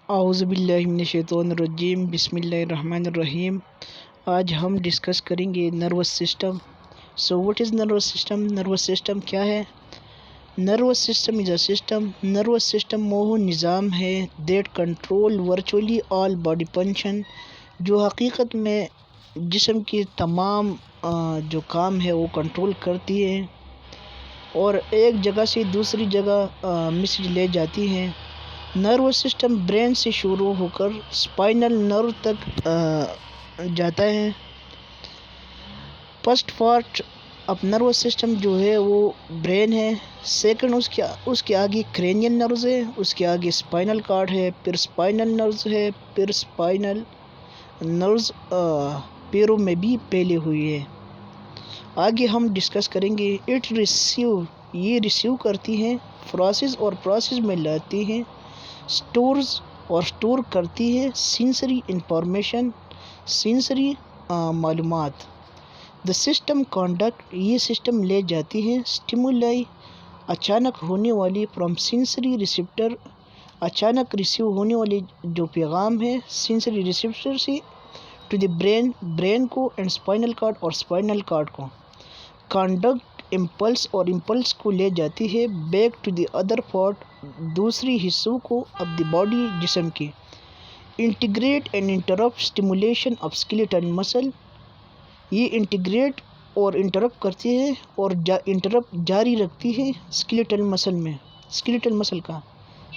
اعوذ باللہ من الشیطان الرجیم، بسم اللہ الرحمن الرحیم۔ آج ہم ڈسکس کریں گے nervous system. What is nervous system? Nervous system کیا ہے؟ Nervous system is a system, nervous system وہ نظام ہے that control virtually all body function, جو حقیقت میں جسم کی تمام جو کام ہے وہ کنٹرول کرتی ہے اور ایک جگہ سے دوسری جگہ میسج لے جاتی ہے۔ نروس سسٹم برین سے شروع ہو کر اسپائنل نرو تک جاتا ہے۔ First part of nervous system جو ہے وہ برین ہے، سیکنڈ اس کے آگے کرینیل نروز ہے، اس کے آگے اسپائنل کارڈ ہے، پھر اسپائنل نروز ہے، پھر اسپائنل نروز پیروں میں بھی پھیلے ہوئی ہے۔ آگے ہم ڈسکس کریں گے یہ ریسیو کرتی ہیں، پروسیس اور پروسیس میں لاتی ہیں، اسٹور کرتی ہے سینسری انفارمیشن، سینسری معلومات۔ دا سسٹم کنڈکٹ، یہ سسٹم لے جاتی ہے اسٹیمولائی، اچانک ہونے والی فرام سینسری ریسیپٹر، اچانک ریسیو ہونے والی جو پیغام ہے سینسری ریسیپٹر سے ٹو دی برین کو اینڈ اسپائنل کارڈ اور اسپائنل کارڈ کو کنڈکٹ امپلس اور امپلس کو لے جاتی ہے back to the other part, دوسری حصوں کو اب دی باڈی، جسم کی۔ Integrate and interrupt stimulation of skeletal muscle, یہ انٹیگریٹ اور انٹرپٹ کرتی ہے اور انٹرپٹ جاری رکھتی ہے اسکیلیٹل مسل میں، اسکیلیٹل مسل کا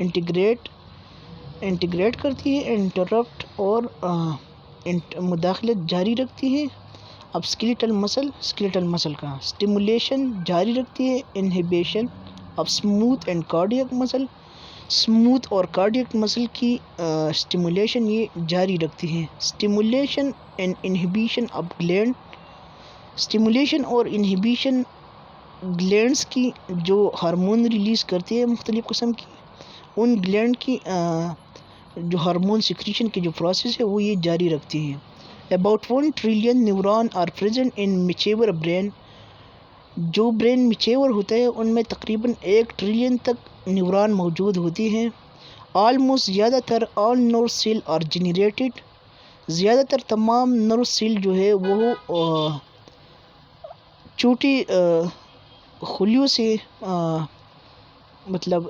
انٹیگریٹ کرتی ہے، انٹرپٹ اور مداخلت جاری رکھتی ہے اب اسکیلیٹل مسل کا۔ اسٹیمولیشن جاری رکھتی ہے، انہیبیشن اب اسموتھ اینڈ کارڈیاک مسل، اسموتھ اور کارڈیاک مسل کی اسٹیمولیشن یہ جاری رکھتی ہے۔ اسٹیمولیشن اینڈ انہیبیشن اب گلینڈ، اسٹیمولیشن اور انہیبیشن گلینڈز کی جو ہارمون ریلیز کرتی ہے مختلف قسم کی، ان گلینڈ کی جو ہارمون سیکریشن کی جو پروسیس ہے وہ یہ جاری رکھتی ہے۔ About 1 trillion neuron are present in mature brain، جو برین میچور ہوتا ہے ان میں تقریباً 1 ٹریلین تک نیورون موجود ہوتی ہیں۔ آلموسٹ زیادہ تر آل نرو سیل آر جنریٹڈ، زیادہ تر تمام نرو سیل جو ہے وہ چھوٹی خلیوں سے مطلب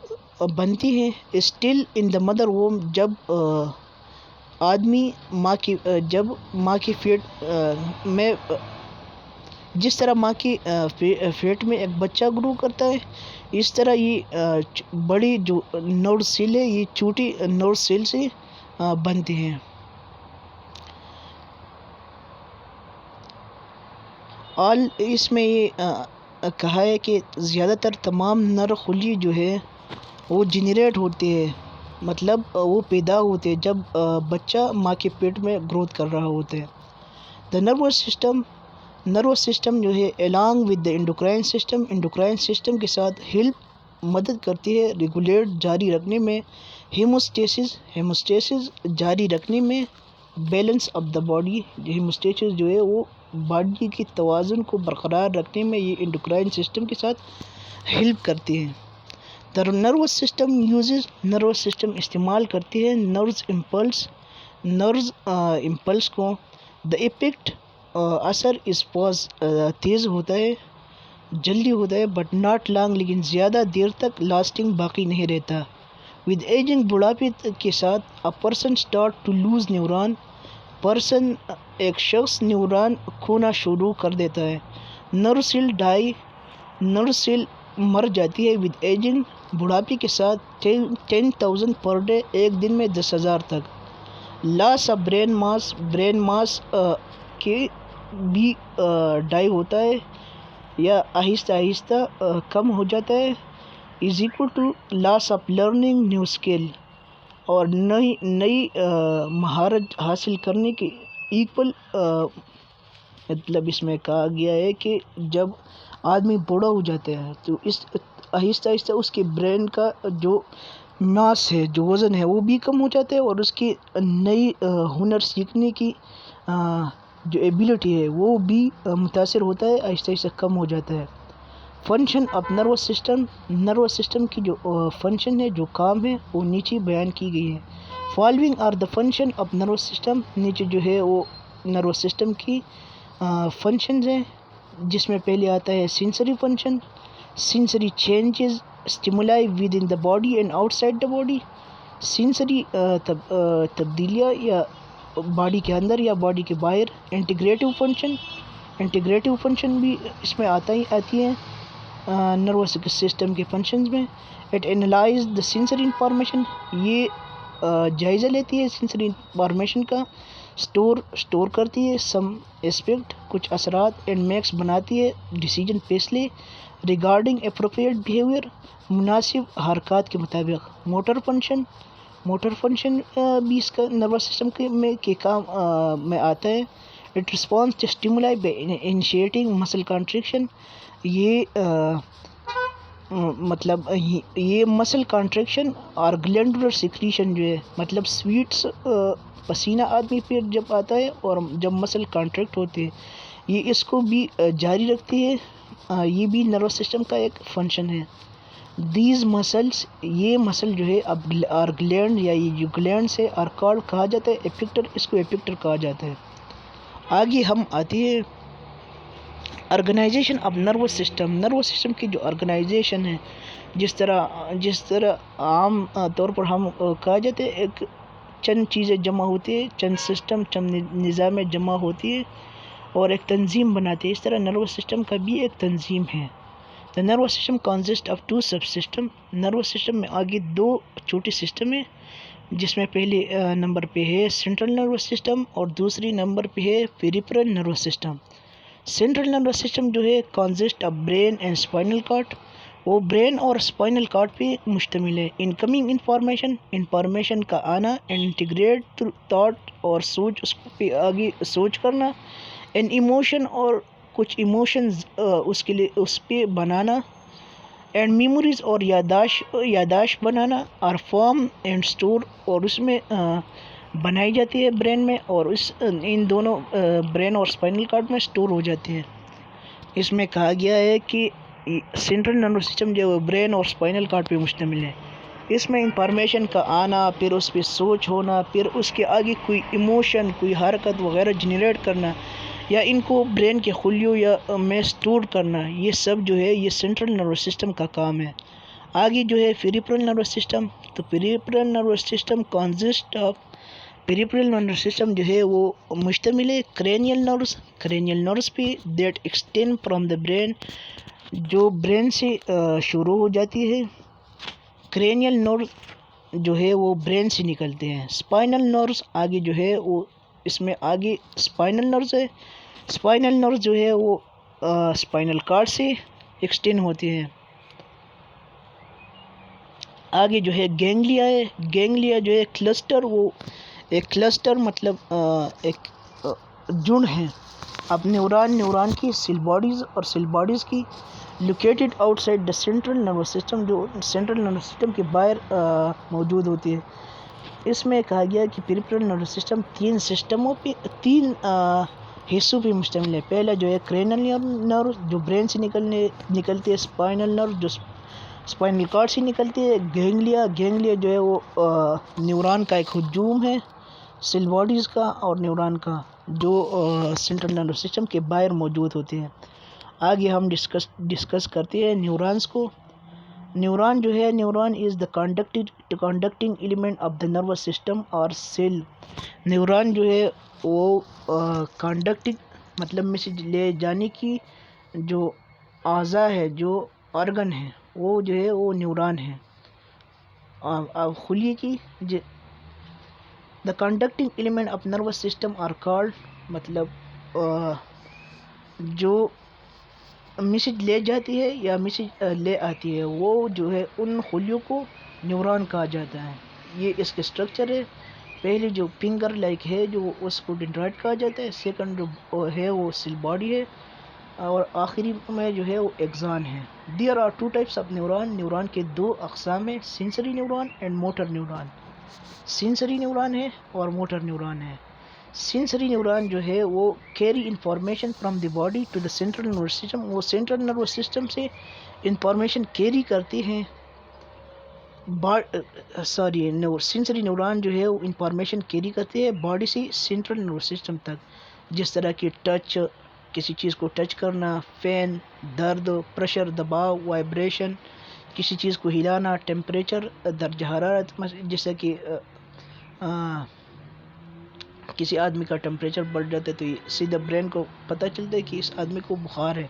بنتی ہیں۔ اسٹل ان دا مدر ووم، جب آدمی جب ماں کی پیٹ میں، جس طرح ماں کی پیٹ میں ایک بچہ گرو کرتا ہے، اس طرح یہ بڑی جو نرو سیل ہے یہ چھوٹی نرو سیل سے بنتی ہیں۔ اس میں یہ کہا ہے کہ زیادہ تر تمام نر خلی جو ہے وہ جنریٹ ہوتے ہیں، مطلب وہ پیدا ہوتے ہیں جب بچہ ماں کے پیٹ میں گروتھ کر رہا ہوتا ہے۔ دا نروس سسٹم جو ہے along with the endocrine system کے ساتھ مدد کرتی ہے ریگولیٹ جاری رکھنے میں، ہیموسٹیسس جاری رکھنے میں، بیلنس آف دا باڈی، ہیموسٹیسس جو ہے وہ باڈی کی توازن کو برقرار رکھنے میں یہ انڈوکرائن سسٹم کے ساتھ ہیلپ کرتی ہے۔ دا نروس سسٹم استعمال کرتی ہے نروز امپلس کو۔ دا ایفیکٹ، اثر تیز ہوتا ہے، جلدی ہوتا ہے، بٹ ناٹ لانگ، لیکن زیادہ دیر تک لاسٹنگ باقی نہیں رہتا۔ ود ایجنگ، بڑھاپے کے ساتھ، a person start to lose neuron، ایک شخص نیورون کھونا شروع کر دیتا ہے۔ نرو سیل مر جاتی ہے ود ایجنگ، بڑھاپے کے ساتھ، 10,000 پر ڈے، ایک دن میں 10,000 تک۔ لاس آف برین ماس کے بھی ڈائی ہوتا ہے یا آہستہ آہستہ کم ہو جاتا ہے، is equal to loss of learning new skill, اور نئی مہارت حاصل کرنے کے ایکول، مطلب اس میں کہا گیا ہے کہ جب آدمی بوڑھا ہو جاتا ہے تو اس آہستہ آہستہ اس کے برین کا جو ماس ہے، جو وزن ہے وہ بھی کم ہو جاتا ہے اور اس کی نئی ہنر سیکھنے کی جو ایبیلٹی ہے وہ بھی متاثر ہوتا ہے، آہستہ آہستہ کم ہو جاتا ہے۔ فنکشن آف نروس سسٹم کی جو فنکشن ہے، جو کام ہے وہ نیچے بیان کی گئی ہے۔ Following are the function of nervous system. نیچے جو ہے وہ نروس سسٹم کی فنکشنز ہیں، جس میں پہلے آتا ہے sensory function, sensory changes stimuli with in the body and out side the body. Sensory تبدیلیاں یا باڈی کے اندر یا باڈی کے باہر. انٹیگریٹو فنکشن، انٹیگریٹو فنکشن بھی اس میں آتی ہیں نروس سسٹم کے فنکشنز میں. It analyse the sensory information, یہ جائزہ لیتی ہے سینسری انفارمیشن کا، اسٹور کرتی ہے سم اسپیکٹ کچھ اثرات، اینڈ میکس بناتی ہے ڈیسیجن فیصلے ریگارڈنگ اپروپریٹ بیہیویئر مناسب حرکات کے مطابق. موٹر فنکشن، موٹر فنکشن بھی اس کا نروس سسٹم کے کام میں آتا ہے. It response to stimuli by initiating muscle contraction, یہ مطلب یہ مسل کنٹریکشن اور گلینڈولر سیکریشن جو ہے، مطلب سویٹس پسینہ آدمی پہ جب آتا ہے اور جب مسل کانٹریکٹ ہوتے ہیں یہ اس کو بھی جاری رکھتی ہے. یہ بھی نروس سسٹم کا ایک فنکشن ہے. دیز مسلس، یہ مسل جو ہے اب اور گلینڈ یا یہ جو گلینڈ سے اور کارڈ کہا جاتا ہے ایپیکٹر، اس کو ایپیکٹر کہا جاتا ہے. آگے ہم آتی ہے organisation of nervous system. Nervous system کی جو آرگنائزیشن ہے، جس طرح عام طور پر ہم کہا جاتے ہیں ایک چند چیزیں جمع ہوتی ہے، چند سسٹم، چند نظامیں جمع ہوتی ہے اور ایک تنظیم بناتے ہیں، اس طرح نروس سسٹم کا بھی ایک تنظیم ہے. The nervous system consists of two subsystems. Nervous system میں آگے دو چھوٹے سسٹم ہیں، جس میں پہلے نمبر پہ ہے سینٹرل نروس سسٹم اور دوسری نمبر پہ ہے peripheral nervous system. Central nervous system جو ہے consist of brain and spinal cord، وہ برین اور اسپائنل کارڈ پہ مشتمل ہے. انکمنگ انفارمیشن کا آنا، انٹیگریٹ تھرو تھاٹ اور سوچ، اس پہ آگے سوچ کرنا، اینڈ ایموشن اور کچھ ایموشنز اس کے لیے اس پہ بنانا، اینڈ میموریز اور یادداشت بنانا، اور فارم اینڈ اسٹور اور اس میں بنائی جاتی ہے برین میں، اور ان دونوں برین اور اسپائنل کارڈ میں اسٹور ہو جاتے ہیں. اس میں کہا گیا ہے کہ سینٹرل نروس سسٹم جو برین اور اسپائنل کارڈ پہ مشتمل ہے. اس میں انفارمیشن کا آنا، پھر اس پہ سوچ ہونا، پھر اس کے آگے کوئی ایموشن، کوئی حرکت وغیرہ جنریٹ کرنا، یا ان کو برین کے خلیوں یا میں اسٹور کرنا، یہ سب جو ہے یہ سینٹرل نروس سسٹم کا کام ہے. آگے جو ہے پیریفرل نروس سسٹم. تو peripheral nervous system consist of, peripheral nervous system جو ہے وہ مشتمل ہے کرینیل نروس پہ that extend from the brain, جو برین سے شروع ہو جاتی ہے. کرینیل نروس جو ہے وہ برین سے نکلتے ہیں. اسپائنل نروس آگے جو ہے وہ اس میں آگے اسپائنل نروس ہے. اسپائنل نروس جو ہے وہ اسپائنل کارڈ سے ایکسٹینڈ ہوتے ہیں. آگے جو ہے گینگلیا ہے. گینگلیا جو ہے کلسٹر، وہ ایک کلسٹر مطلب ایک جڑ ہے اب نیوران کی سیل باڈیز کی located out side the central nervous system, جو سینٹرل نروس سسٹم کے باہر موجود ہوتی ہے. اس میں کہا گیا کہ پیریفرل نروس سسٹم تین حصوں پہ مشتمل ہے. پہلا جو ہے کرینیل نروس جو برین سے نکلتے ہے، اسپائنل نروس جو اسپائنل کارڈ سے نکلتے ہے، گینگلیا جو ہے وہ نیوران کا ایک ہجوم ہے سیل باڈیز کا اور نیوران کا، جو سینٹرل نروس سسٹم کے باہر موجود ہوتے ہیں. آگے ہم ڈسکس کرتے ہیں نیورانز کو. نیوران جو ہے، neuron is the conducting element of the nervous system اور سیل. نیوران جو ہے وہ کنڈکٹنگ مطلب میسج لے جانے کی جو اعضاء ہے، جو آرگن ہے، وہ جو ہے وہ نیوران ہے. خلیے کی the conducting element of nervous system are called, مطلب جو میسج لے جاتی ہے یا میسج لے آتی ہے، وہ جو ہے ان خلیوں کو نیوران کہا جاتا ہے. یہ اس کے اسٹرکچر ہے. پہلے جو فنگر لائک ہے جو اس کو ڈینڈرائٹ کہا جاتا ہے، سیکنڈ جو ہے وہ سیل باڈی ہے، اور آخری میں جو ہے وہ ایگزان ہے. There are two types of neuron. Neuron کے دو اقسام ہیں، sensory neuron and motor neuron. Sensory neuron ہے اور موٹر نیوران ہے. سینسری نیوران جو ہے وہ carry information from the body to the central nervous system. وہ سینٹرل نروس سسٹم سے انفارمیشن کیری کرتے ہیں سینسری نیوران جو ہے وہ انفارمیشن کیری کرتے ہیں باڈی سے سینٹرل نروس سسٹم تک، جس طرح کہ ٹچ، کسی چیز کو ٹچ کرنا، پین، درد، پریشر، دباؤ، وائبریشن، کسی چیز کو ہلانا، ٹیمپریچر، درجہ حرارت، جیسا کہ کسی آدمی کا ٹیمپریچر بڑھ جاتا ہے تو یہ سیدھا برین کو پتہ چلتا ہے کہ اس آدمی کو بخار ہے،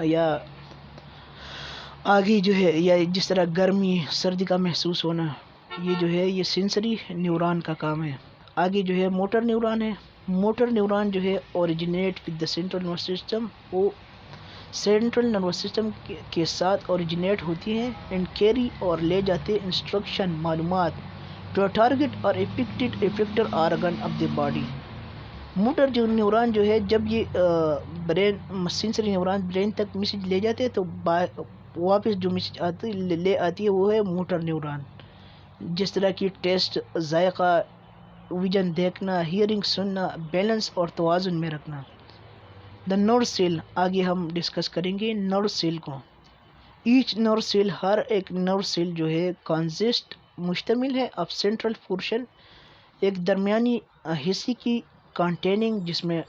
یا آگے جو ہے، یا جس طرح گرمی سردی کا محسوس ہونا، یہ جو ہے یہ سینسری نیوران کا کام ہے۔ آگے جو ہے موٹر نیوران ہے۔ موٹر نیوران جو ہے originate with the central nervous system, وہ سینٹرل نروس سسٹم کے ساتھ اوریجنیٹ ہوتی ہیں اینڈ کیری اور لے جاتے انسٹرکشن، معلومات ٹو ٹارگیٹ اور effector organ of the body. Motor جو نیوران جو ہے جب یہ برین سینسری نیوران برین تک میسج لے جاتے ہیں تو واپس جو میسج لے آتی ہے وہ ہے موٹر نیوران، جس طرح کی ٹیسٹ، ذائقہ، ویژن دیکھنا، ہیئرنگ سننا، بیلنس اور توازن میں رکھنا۔ دا نرو سیل، آگے ہم ڈسکس کریں گے نرو سیل کو۔ ایچ نرو سیل، ہر ایک نرو سیل جو ہے کانسسٹ مشتمل ہے اب سینٹرل پورشن، ایک درمیانی حصے کی کنٹیننگ، جس میں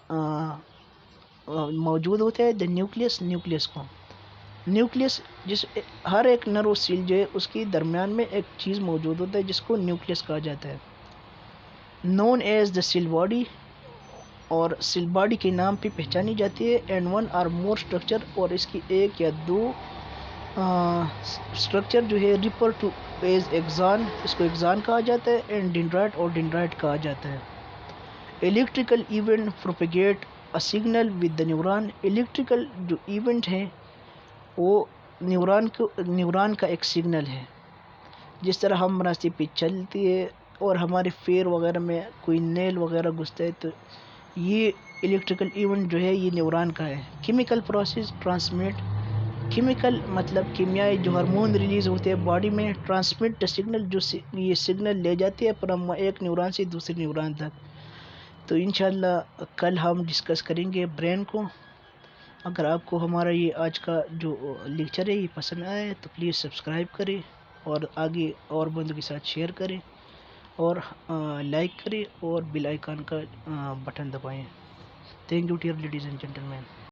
موجود ہوتا ہے دا نیوکلیس کو۔ نیوکلیس جس ہر ایک نرو سیل جو ہے اس کی درمیان میں ایک چیز موجود ہوتا ہے جس کو نیوکلیس کہا جاتا ہے، known as the cell body, اور سیل باڈی کے نام پہ پہچانی جاتی ہے، and one or more structure, اور اس کی ایک یا دو اسٹرکچر جو ہے ریفر ٹو ایز ایگزان، اس کو ایگزان کہا جاتا ہے، اینڈ ڈینڈرائٹ اور ڈینڈرائٹ کہا جاتا ہے۔ Electrical event propagate a signal with the neuron, electrical جو ایونٹ ہیں وہ نیوران کا ایک سگنل ہے، جس طرح ہم راستے پہ چلتے ہیں اور ہمارے پیر وغیرہ میں کوئی نیل وغیرہ گھستا ہے تو یہ الیکٹریکل ایونٹ جو ہے یہ نیوران کا ہے۔ کیمیکل پروسیس ٹرانسمٹ، کیمیکل مطلب کیمیائی جو ہارمون ریلیز ہوتے ہیں باڈی میں، ٹرانسمٹ سگنل جو یہ سگنل لے جاتے ہیں پر ایک نیوران سے دوسرے نیوران تک۔ تو انشاءاللہ کل ہم ڈسکس کریں گے برین کو۔ اگر آپ کو ہمارا یہ آج کا جو لیکچر ہے یہ پسند آیا ہے تو پلیز سبسکرائب کریں اور آگے اور بندوں کے ساتھ شیئر کریں اور لائک کریں اور بیل آئیکن کا بٹن دبائیں۔ Thank you dear ladies and gentle main.